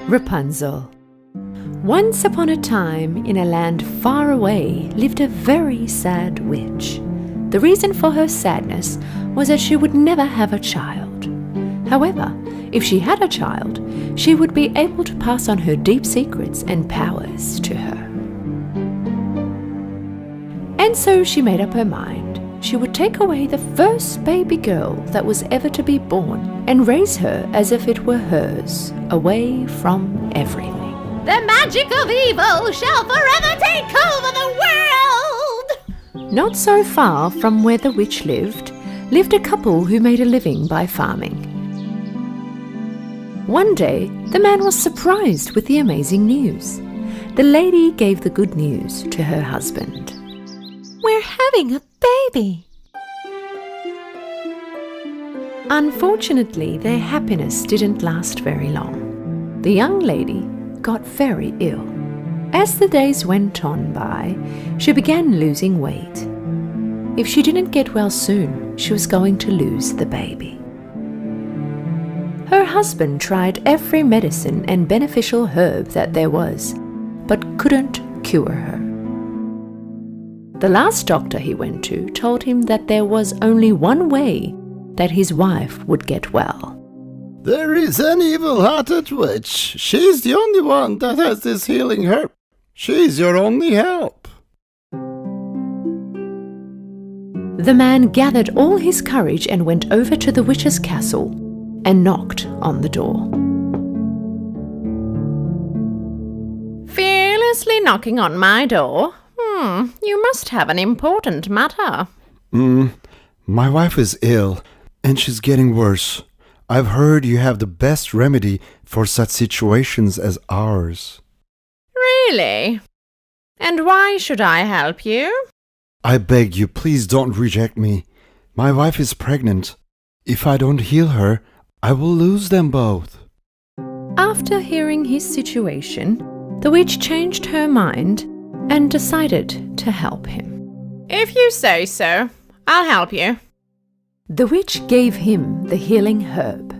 Rapunzel. Once upon a time, in a land far away, lived a very sad witch. The reason for her sadness was that she would never have a child. However, if she had a child, she would be able to pass on her deep secrets and powers to her. And so she made up her mind. She would take away the first baby girl that was ever to be born and raise her as if it were hers, away from everything. The magic of evil shall forever take over the world! Not so far from where the witch lived a couple who made a living by farming. One day, the man was surprised with the amazing news. The lady gave the good news to her husband. We're having a baby! Unfortunately, their happiness didn't last very long. The young lady got very ill. As the days went on by, she began losing weight. If she didn't get well soon, she was going to lose the baby. Her husband tried every medicine and beneficial herb that there was, but couldn't cure her. The last doctor he went to told him that there was only one way that his wife would get well. There is an evil-hearted witch. She's the only one that has this healing herb. She's your only help. The man gathered all his courage and went over to the witch's castle and knocked on the door. Fearlessly knocking on my door? You must have an important matter. My wife is ill, and she's getting worse. I've heard you have the best remedy for such situations as ours. Really? And why should I help you? I beg you, please don't reject me. My wife is pregnant. If I don't heal her, I will lose them both. After hearing his situation, the witch changed her mind and decided to help him. If you say so, I'll help you. The witch gave him the healing herb.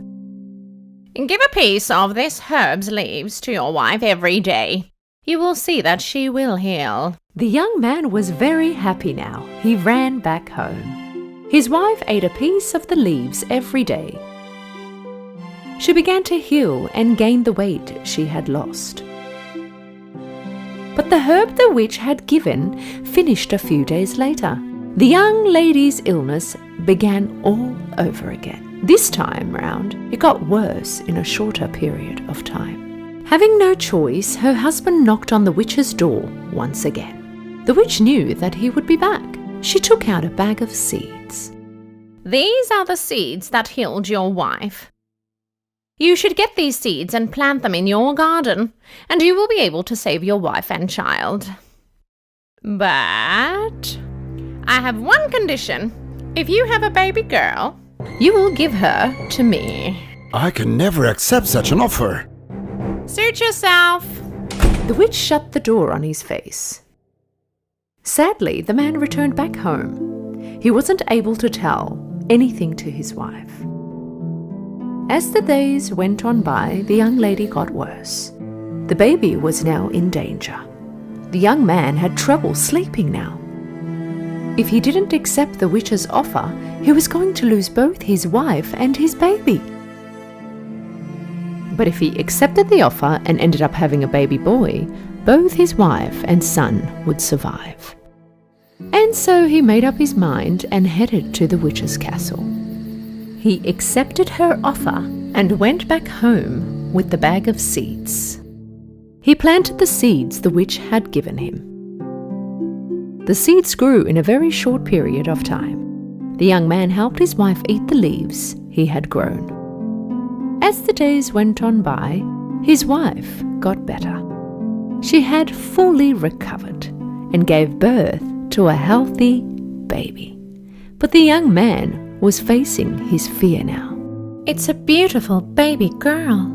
Give a piece of this herb's leaves to your wife every day. You will see that she will heal. The young man was very happy now. He ran back home. His wife ate a piece of the leaves every day. She began to heal and gain the weight she had lost. But the herb the witch had given finished a few days later. The young lady's illness began all over again. This time round, it got worse in a shorter period of time. Having no choice, her husband knocked on the witch's door once again. The witch knew that he would be back. She took out a bag of seeds. These are the seeds that healed your wife. You should get these seeds and plant them in your garden, and you will be able to save your wife and child. But I have one condition. If you have a baby girl, you will give her to me. I can never accept such an offer. Suit yourself. The witch shut the door on his face. Sadly, the man returned back home. He wasn't able to tell anything to his wife. As the days went on by, the young lady got worse. The baby was now in danger. The young man had trouble sleeping now. If he didn't accept the witch's offer, he was going to lose both his wife and his baby. But if he accepted the offer and ended up having a baby boy, both his wife and son would survive. And so he made up his mind and headed to the witch's castle. He accepted her offer and went back home with the bag of seeds. He planted the seeds the witch had given him. The seeds grew in a very short period of time. The young man helped his wife eat the leaves he had grown. As the days went on by, his wife got better. She had fully recovered and gave birth to a healthy baby. But the young man was facing his fear now. It's a beautiful baby girl.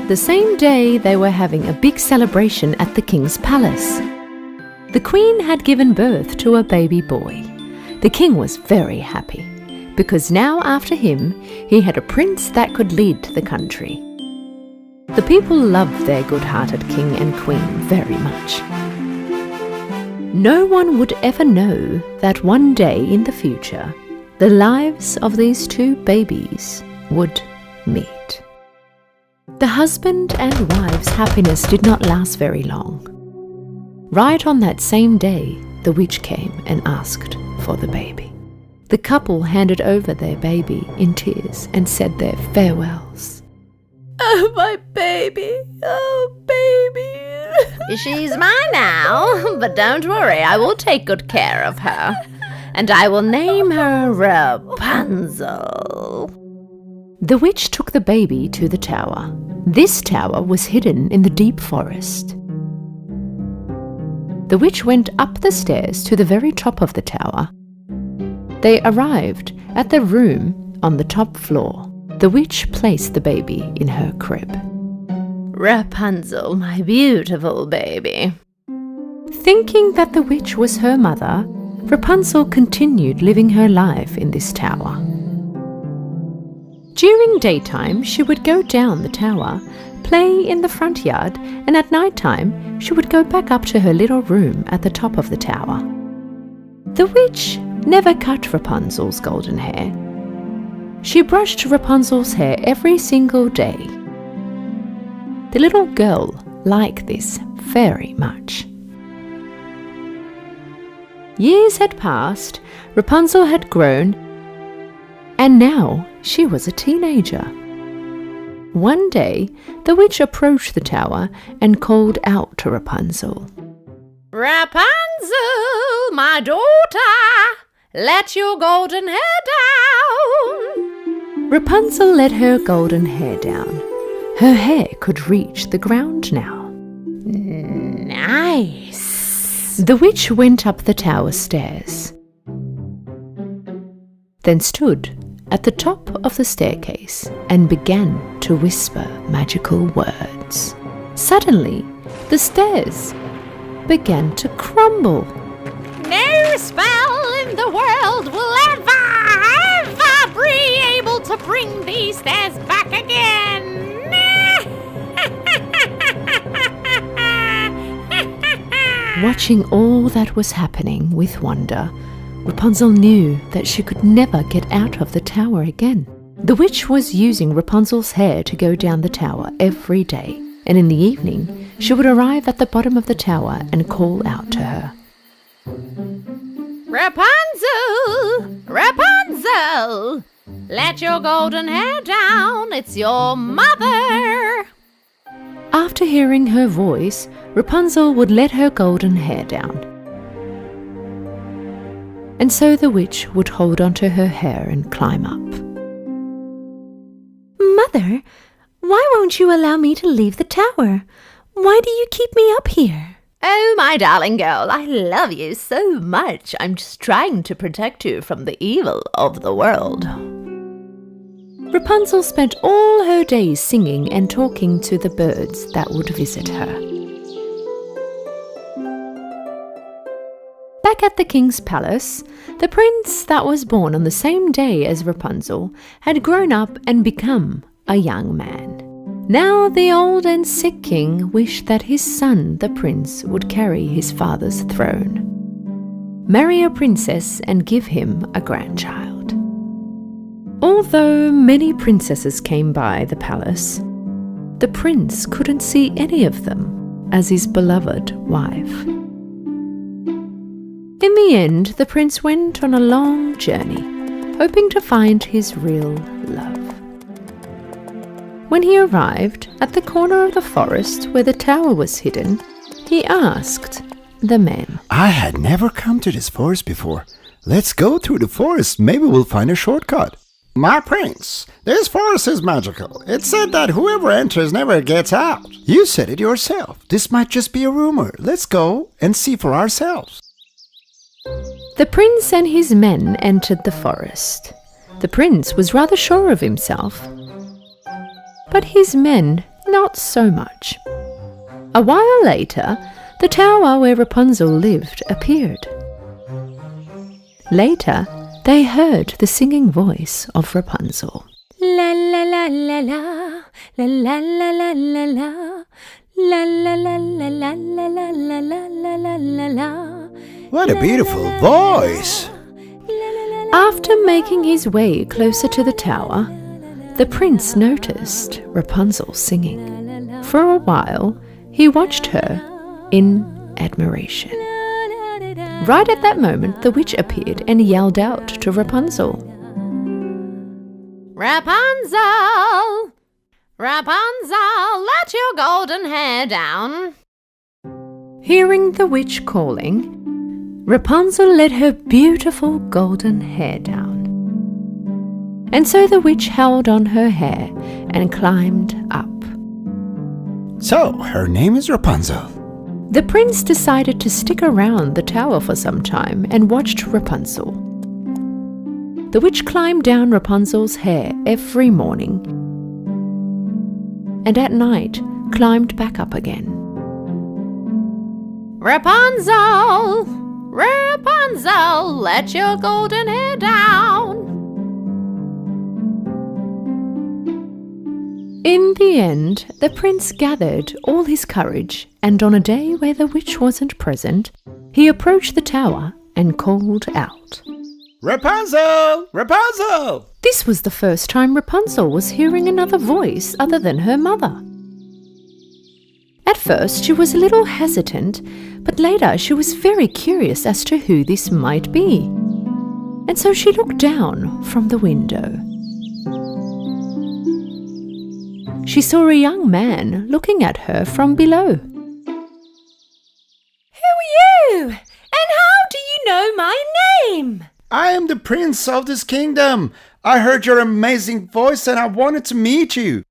The same day, they were having a big celebration at the king's palace. The queen had given birth to a baby boy. The king was very happy, because now after him, he had a prince that could lead the country. The people loved their good-hearted king and queen very much. No one would ever know that one day in the future, the lives of these two babies would meet. The husband and wife's happiness did not last very long. Right on that same day, the witch came and asked for the baby. The couple handed over their baby in tears and said their farewells. Oh, my baby. Oh, baby. She's mine now, but don't worry, I will take good care of her. And I will name her Rapunzel. The witch took the baby to the tower. This tower was hidden in the deep forest. The witch went up the stairs to the very top of the tower. They arrived at the room on the top floor. The witch placed the baby in her crib. Rapunzel, my beautiful baby. Thinking that the witch was her mother, Rapunzel continued living her life in this tower. During daytime, she would go down the tower, play in the front yard, and at night time, she would go back up to her little room at the top of the tower. The witch never cut Rapunzel's golden hair. She brushed Rapunzel's hair every single day. The little girl liked this very much. Years had passed, Rapunzel had grown, and now she was a teenager. One day, the witch approached the tower and called out to Rapunzel. Rapunzel, my daughter, let your golden hair down. Rapunzel let her golden hair down. Her hair could reach the ground now. Nice. The witch went up the tower stairs, then stood at the top of the staircase and began to whisper magical words. Suddenly, the stairs began to crumble. No spell in the world will ever be able to bring these stairs back again. Watching all that was happening with wonder, Rapunzel knew that she could never get out of the tower again. The witch was using Rapunzel's hair to go down the tower every day, and in the evening she would arrive at the bottom of the tower and call out to her. Rapunzel! Rapunzel! Let your golden hair down, it's your mother! After hearing her voice, Rapunzel would let her golden hair down. And so the witch would hold onto her hair and climb up. Mother, why won't you allow me to leave the tower? Why do you keep me up here? Oh, my darling girl, I love you so much. I'm just trying to protect you from the evil of the world. Rapunzel spent all her days singing and talking to the birds that would visit her. Back at the king's palace, the prince that was born on the same day as Rapunzel had grown up and become a young man. Now the old and sick king wished that his son, the prince, would carry his father's throne, marry a princess and give him a grandchild. Although many princesses came by the palace, the prince couldn't see any of them as his beloved wife. In the end, the prince went on a long journey, hoping to find his real love. When he arrived at the corner of the forest where the tower was hidden, he asked the men, I had never come to this forest before. Let's go through the forest. Maybe we'll find a shortcut. My prince, this forest is magical. It's said that whoever enters never gets out. You said it yourself. This might just be a rumor. Let's go and see for ourselves. The prince and his men entered the forest. The prince was rather sure of himself, but his men not so much. A while later, the tower where Rapunzel lived appeared. Later, they heard the singing voice of Rapunzel. La la la la la, la la la la la la, la la la la la la la la la la la la. What a beautiful voice! After making his way closer to the tower, the prince noticed Rapunzel singing. For a while, he watched her in admiration. Right at that moment, the witch appeared and yelled out to Rapunzel. Rapunzel! Rapunzel, let your golden hair down. Hearing the witch calling, Rapunzel let her beautiful golden hair down. And so the witch held on her hair and climbed up. So, her name is Rapunzel. The prince decided to stick around the tower for some time and watched Rapunzel. The witch climbed down Rapunzel's hair every morning, and at night climbed back up again. Rapunzel! Rapunzel, let your golden hair down. In the end, the prince gathered all his courage, and on a day where the witch wasn't present, he approached the tower and called out. Rapunzel! Rapunzel! This was the first time Rapunzel was hearing another voice other than her mother. At first, she was a little hesitant, but later she was very curious as to who this might be. And so she looked down from the window. She saw a young man looking at her from below. Who are you? And how do you know my name? I am the prince of this kingdom. I heard your amazing voice and I wanted to meet you.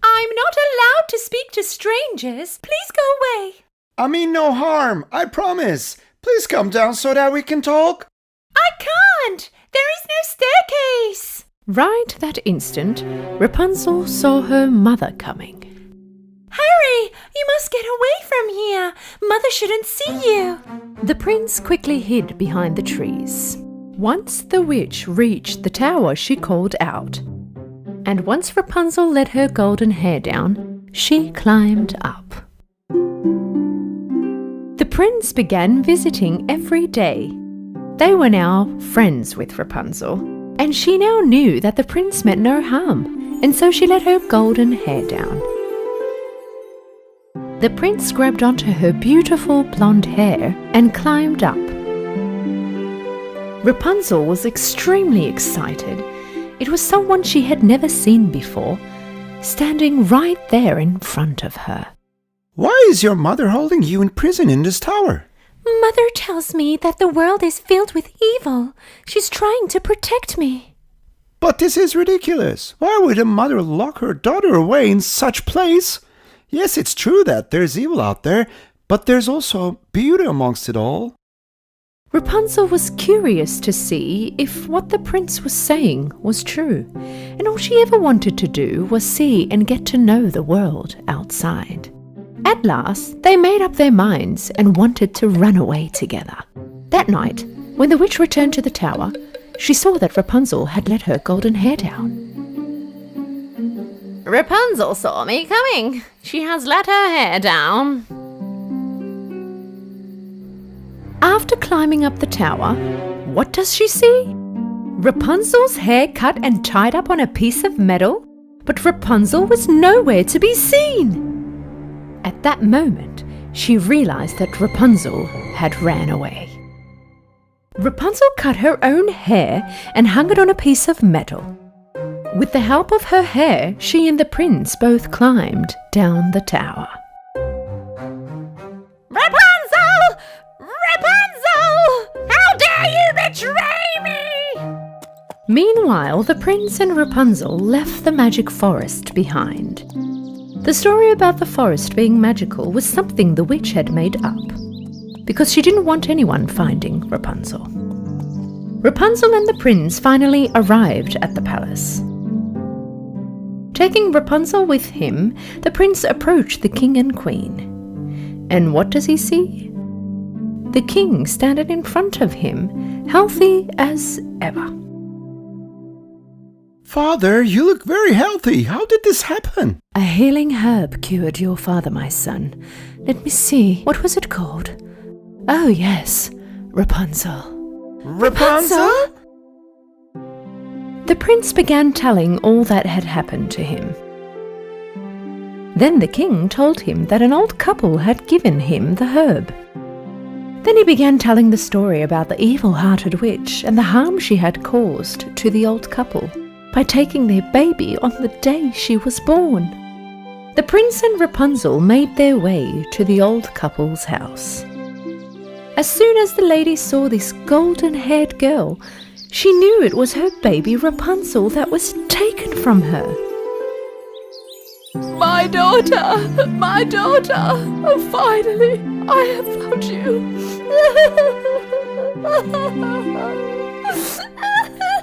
I'm not allowed to speak to strangers. Please go away. I mean no harm, I promise. Please come down so that we can talk. I can't. There is no staircase. Right that instant, Rapunzel saw her mother coming. Hurry! You must get away from here. Mother shouldn't see you. The prince quickly hid behind the trees. Once the witch reached the tower, she called out. And once Rapunzel let her golden hair down, she climbed up. The prince began visiting every day. They were now friends with Rapunzel, and she now knew that the prince meant no harm, and so she let her golden hair down. The prince grabbed onto her beautiful blonde hair and climbed up. Rapunzel was extremely excited. It was someone she had never seen before, standing right there in front of her. Why is your mother holding you in prison in this tower? Mother tells me that the world is filled with evil. She's trying to protect me. But this is ridiculous. Why would a mother lock her daughter away in such place? Yes, it's true that there's evil out there, but there's also beauty amongst it all. Rapunzel was curious to see if what the prince was saying was true, and all she ever wanted to do was see and get to know the world outside. At last, they made up their minds and wanted to run away together. That night, when the witch returned to the tower, she saw that Rapunzel had let her golden hair down. Rapunzel saw me coming. She has let her hair down. After climbing up the tower, what does she see? Rapunzel's hair cut and tied up on a piece of metal, but Rapunzel was nowhere to be seen. At that moment, she realized that Rapunzel had ran away. Rapunzel cut her own hair and hung it on a piece of metal. With the help of her hair, she and the prince both climbed down the tower. Rapunzel! Rapunzel! How dare you betray me! Meanwhile, the prince and Rapunzel left the magic forest behind. The story about the forest being magical was something the witch had made up, because she didn't want anyone finding Rapunzel. Rapunzel and the prince finally arrived at the palace. Taking Rapunzel with him, the prince approached the king and queen. And what does he see? The king standing in front of him, healthy as ever. Father, you look very healthy. How did this happen? A healing herb cured your father, my son. Let me see. What was it called? Oh, yes. Rapunzel. Rapunzel? The prince began telling all that had happened to him. Then the king told him that an old couple had given him the herb. Then he began telling the story about the evil-hearted witch and the harm she had caused to the old couple by taking their baby on the day she was born. The prince and Rapunzel made their way to the old couple's house. As soon as the lady saw this golden-haired girl, she knew it was her baby Rapunzel that was taken from her. My daughter! My daughter! Oh, finally, I have found you!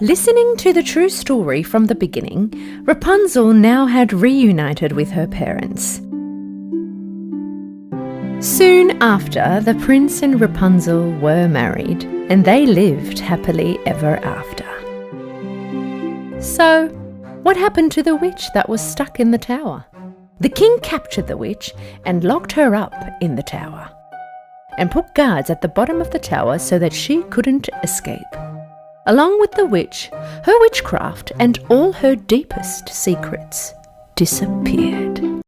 Listening to the true story from the beginning, Rapunzel now had reunited with her parents. Soon after, the prince and Rapunzel were married, and they lived happily ever after. So, what happened to the witch that was stuck in the tower? The king captured the witch and locked her up in the tower, and put guards at the bottom of the tower so that she couldn't escape. Along with the witch, her witchcraft and all her deepest secrets disappeared.